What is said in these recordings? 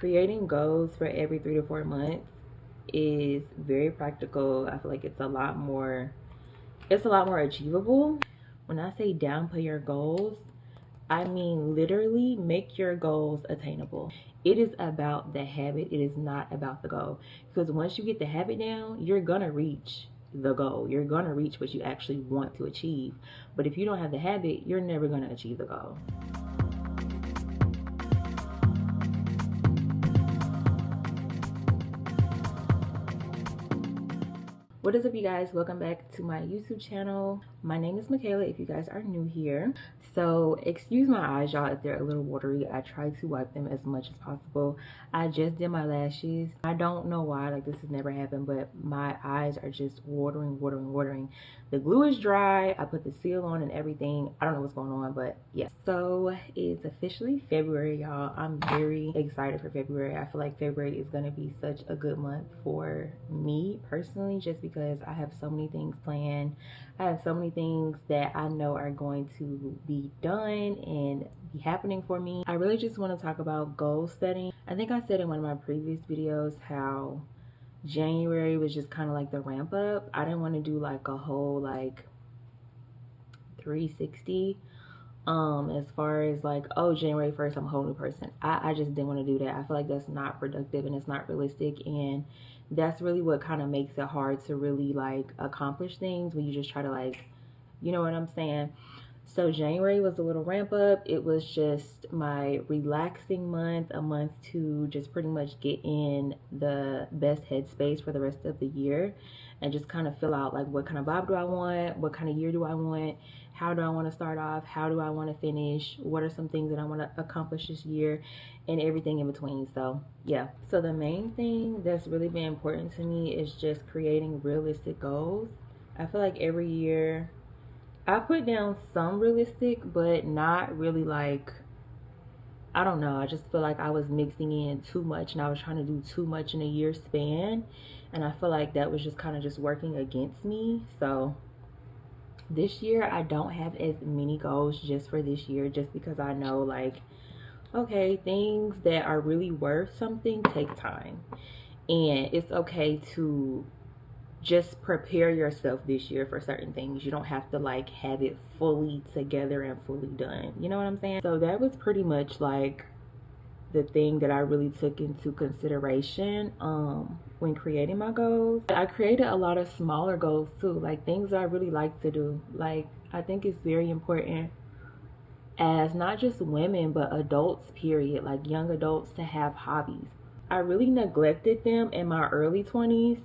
Creating goals for every 3 to 4 months is very practical. I feel like it's a lot more achievable. When I say downplay your goals, I mean literally make your goals attainable. It is about the habit, it is not about the goal. Because once you get the habit down, you're gonna reach the goal. You're gonna reach what you actually want to achieve. But if you don't have the habit, you're never gonna achieve the goal. What is up, you guys? Welcome back to my YouTube channel. My name is Michaela if you guys are new here. So excuse my eyes, y'all, if they're a little watery. I try to wipe them as much as possible. I just did my lashes. I don't know why, like this has never happened, but my eyes are just watering. The glue is dry. I put the seal on and everything. I don't know what's going on, but yeah. So it's officially February, y'all. I'm very excited for February. I feel like February is gonna be such a good month for me personally, just because I have so many things planned. I have so many things that I know are going to be done and be happening for me. I really just want to talk about goal setting. I think I said in one of my previous videos how January was just kind of like the ramp up. I didn't want to do like a whole like 360 as far as like, oh, January 1st I'm a whole new person. I just didn't want to do that. I feel like that's not productive and it's not realistic, and that's really what kind of makes it hard to really like accomplish things when you just try to, like, you know what I'm saying. So January was a little ramp up. It was just my relaxing month, a month to just pretty much get in the best headspace for the rest of the year and just kind of fill out like what kind of vibe do I want, what kind of year do I want, how do I want to start off, how do I want to finish, what are some things that I want to accomplish this year, and everything in between. So yeah, so the main thing that's really been important to me is just creating realistic goals. I feel like every year I put down some realistic, but not really like, I don't know. I just feel like I was mixing in too much and I was trying to do too much in a year span. And I feel like that was just kind of just working against me. So this year I don't have as many goals just for this year, just because I know like, okay, things that are really worth something take time. And it's okay to just prepare yourself this year for certain things. You don't have to like have it fully together and fully done. You know what I'm saying? So that was pretty much like the thing that I really took into consideration when creating my goals. I created a lot of smaller goals too, like things I really like to do. Like I think it's very important as not just women but adults period, like young adults, to have hobbies. I really neglected them in my early 20s.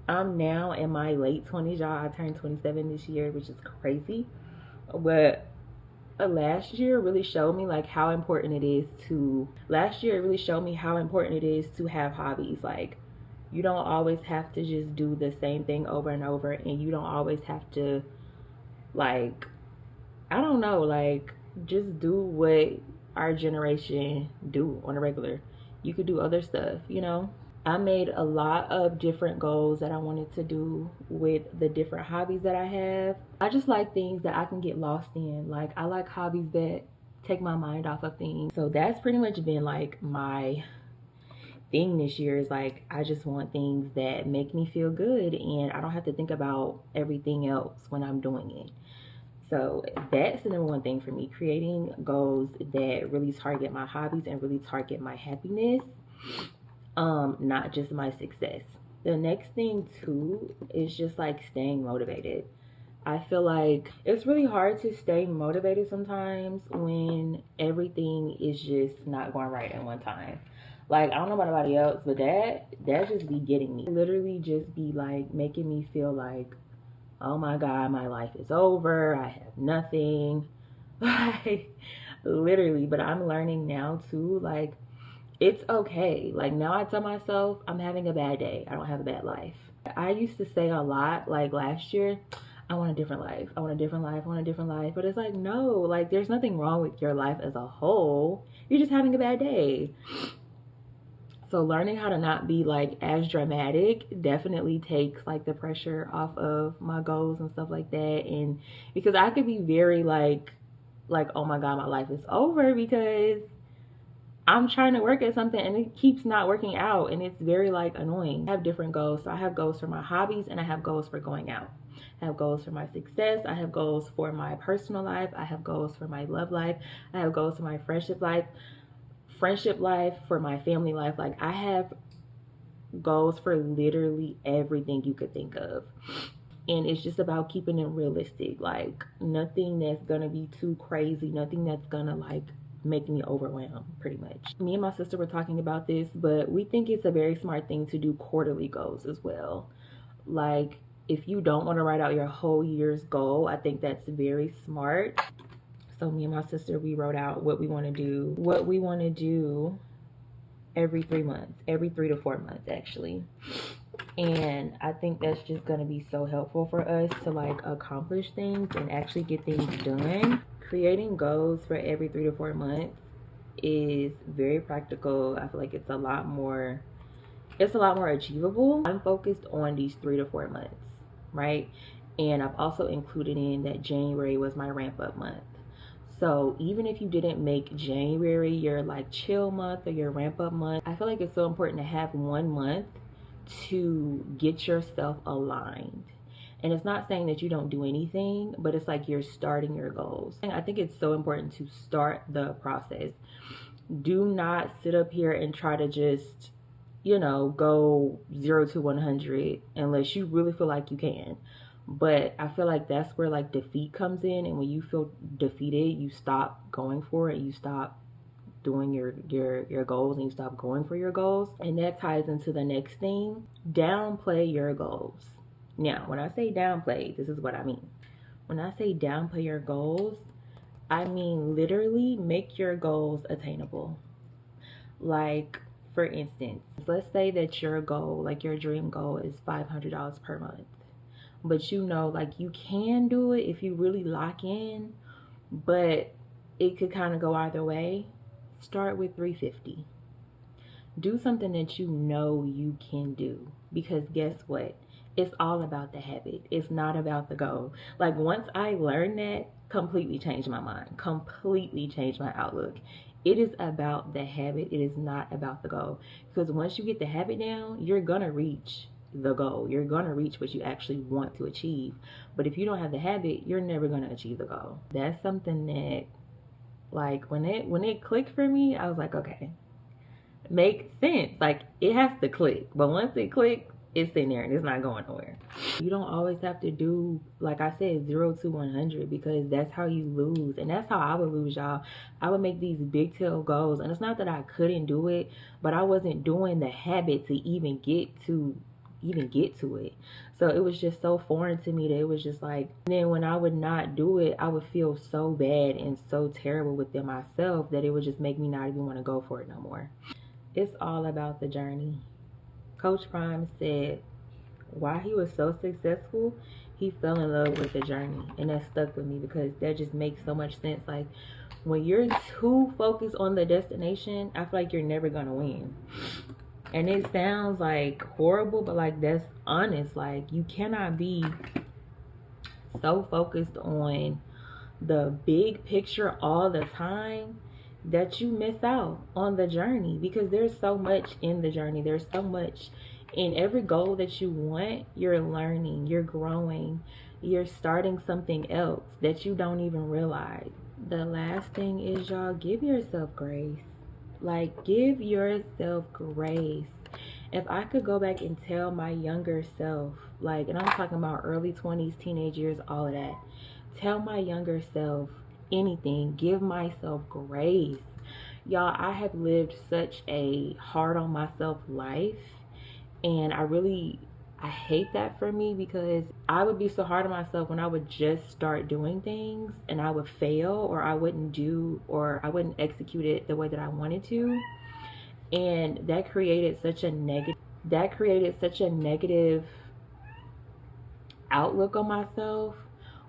I'm now in my late 20s, y'all. I turned 27 this year, which is crazy. But last year really showed me like how important it is to have hobbies. Like you don't always have to just do the same thing over and over, and you don't always have to, like, I don't know, like just do what our generation do on a regular. You could do other stuff, you know. I made a lot of different goals that I wanted to do with the different hobbies that I have. I just like things that I can get lost in. Like I like hobbies that take my mind off of things. So that's pretty much been like my thing this year, is like I just want things that make me feel good and I don't have to think about everything else when I'm doing it. So that's the number one thing for me, creating goals that really target my hobbies and really target my happiness. Not just my success. The next thing too is just like staying motivated. I feel like it's really hard to stay motivated sometimes when everything is just not going right at one time. Like I don't know about anybody else, but that just be getting me. Literally just be like making me feel like, oh my God, my life is over. I have nothing. Like literally. But I'm learning now too, like it's okay. Like now I tell myself I'm having a bad day. I don't have a bad life. I used to say a lot, like last year, I want a different life. I want a different life. I want a different life. But it's like, no, like there's nothing wrong with your life as a whole. You're just having a bad day. So learning how to not be like as dramatic definitely takes like the pressure off of my goals and stuff like that. And because I could be very like, oh my God, my life is over, because I'm trying to work at something and it keeps not working out, and it's very like annoying. I have different goals. So I have goals for my hobbies and I have goals for going out. I have goals for my success. I have goals for my personal life. I have goals for my love life. I have goals for my friendship life, for my family life. Like, I have goals for literally everything you could think of. And it's just about keeping it realistic. Like, nothing that's gonna be too crazy, nothing that's gonna like make me overwhelmed, pretty much. Me and my sister were talking about this, but we think it's a very smart thing to do quarterly goals as well. Like, if you don't want to write out your whole year's goal, I think that's very smart. So me and my sister, we wrote out what we want to do every 3 months, every 3 to 4 months actually. And I think that's just going to be so helpful for us to like accomplish things and actually get things done. Creating goals for every 3 to 4 months is very practical. I feel like it's a lot more achievable. I'm focused on these 3 to 4 months, right? And I've also included in that January was my ramp up month. So even if you didn't make January your like chill month or your ramp up month, I feel like it's so important to have 1 month to get yourself aligned. And it's not saying that you don't do anything, but it's like you're starting your goals. And I think it's so important to start the process. Do not sit up here and try to just, you know, go 0 to 100 unless you really feel like you can. But I feel like that's where like defeat comes in, and when you feel defeated, you stop going for it. You stop doing your goals and you stop going for your goals. And that ties into the next thing. Downplay your goals. Now, when I say downplay, this is what I mean. When I say downplay your goals, I mean literally make your goals attainable. Like, for instance, let's say that your goal, like your dream goal, is $500 per month. But you know, like, you can do it if you really lock in, but it could kind of go either way. Start with $350. Do something that you know you can do, because guess what? It's all about the habit. It's not about the goal. Like, once I learned that, completely changed my mind, completely changed my outlook. It is about the habit. It is not about the goal. Because once you get the habit down, you're gonna reach the goal. You're gonna reach what you actually want to achieve. But if you don't have the habit, you're never gonna achieve the goal. That's something that, like, when it clicked for me, I was like, okay, makes sense. Like, it has to click. But once it clicks, it's in there and it's not going nowhere. You don't always have to do, like I said, 0 to 100, because that's how you lose. And that's how I would lose, y'all. I would make these big tail goals, and it's not that I couldn't do it, but I wasn't doing the habit to even get to it. So it was just so foreign to me that it was just like, and then when I would not do it, I would feel so bad and so terrible within myself that it would just make me not even want to go for it no more. It's all about the journey. Coach Prime said why he was so successful, he fell in love with the journey. And that stuck with me, because that just makes so much sense. Like, when you're too focused on the destination, I feel like you're never gonna win. And it sounds like horrible, but like, that's honest. Like, you cannot be so focused on the big picture all the time that you miss out on the journey, because there's so much in the journey. There's so much in every goal that you want. You're learning, you're growing, you're starting something else that you don't even realize. The last thing is, y'all, give yourself grace. Like, give yourself grace. If I could go back and tell my younger self, like, and I'm talking about early 20s, teenage years, all of that, tell my younger self anything, give myself grace. Y'all, I have lived such a hard on myself life, and I hate that for me, because I would be so hard on myself when I would just start doing things and I would fail, or I wouldn't execute it the way that I wanted to. And that created such a negative outlook on myself,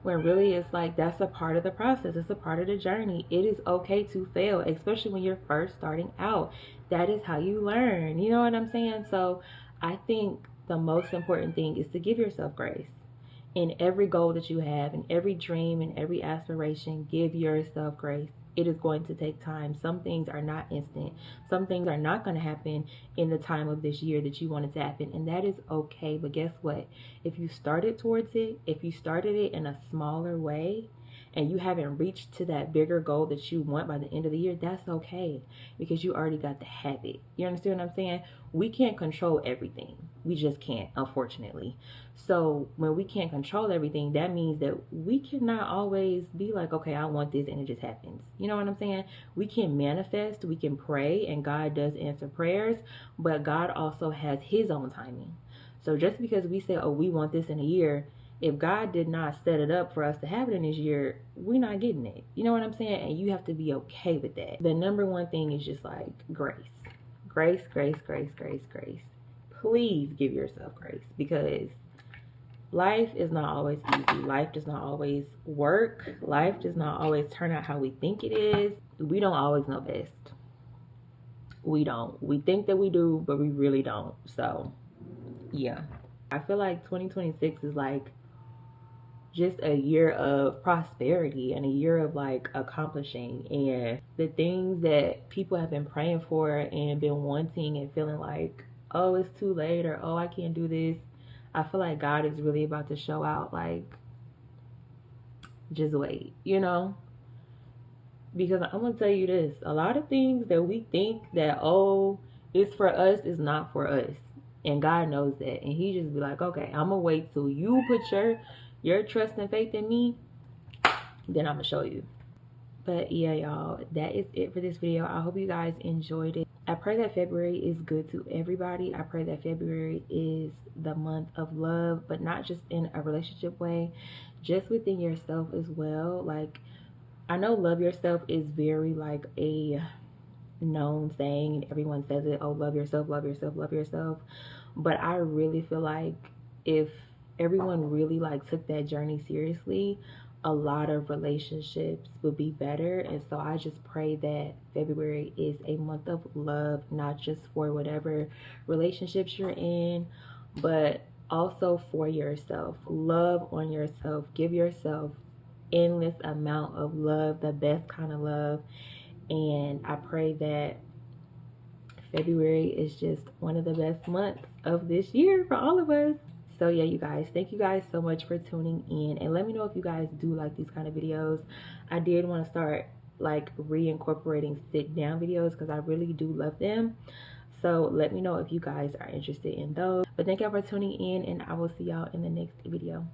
when really it's like, that's a part of the process. It's a part of the journey. It is okay to fail, especially when you're first starting out. That is how you learn. You know what I'm saying? So I think the most important thing is to give yourself grace. In every goal that you have, in every dream, in every aspiration, give yourself grace. It is going to take time. Some things are not instant. Some things are not going to happen in the time of this year that you want it to happen. And that is okay. But guess what? If you started towards it, if you started it in a smaller way, and you haven't reached to that bigger goal that you want by the end of the year, that's okay, because you already got the habit. You understand what I'm saying? We can't control everything. We just can't, unfortunately. So when we can't control everything, that means that we cannot always be like, okay, I want this, and it just happens. You know what I'm saying? We can manifest, we can pray, and God does answer prayers, but God also has his own timing. So just because we say, oh, we want this in a year, if God did not set it up for us to have it in this year, we're not getting it. You know what I'm saying? And you have to be okay with that. The number one thing is just like grace. Grace, grace, grace, grace, grace. Please give yourself grace, because life is not always easy. Life does not always work. Life does not always turn out how we think it is. We don't always know best. We don't. We think that we do, but we really don't. So, yeah. I feel like 2026 is like just a year of prosperity and a year of like accomplishing, and the things that people have been praying for and been wanting and feeling like, oh, it's too late, or oh, I can't do this. I feel like God is really about to show out, like, just wait, you know? Because I'm gonna tell you this, a lot of things that we think that, oh, it's for us, is not for us. And God knows that. And he just be like, okay, I'm gonna wait till you put your trust and faith in me, then I'm gonna show you. But yeah, y'all, that is it for this video. I hope you guys enjoyed it. I pray that February is good to everybody. I pray that February is the month of love, but not just in a relationship way, just within yourself as well. Like, I know love yourself is very like a known saying, and everyone says it, oh, love yourself, love yourself, love yourself. But I really feel like if everyone really like took that journey seriously, a lot of relationships would be better. And so I just pray that February is a month of love, not just for whatever relationships you're in, but also for yourself. Love on yourself. Give yourself endless amount of love, the best kind of love. And I pray that February is just one of the best months of this year for all of us. So yeah, you guys, thank you guys so much for tuning in, and let me know if you guys do like these kind of videos. I did want to start like reincorporating sit down videos, because I really do love them. So let me know if you guys are interested in those. But thank y'all for tuning in, and I will see y'all in the next video.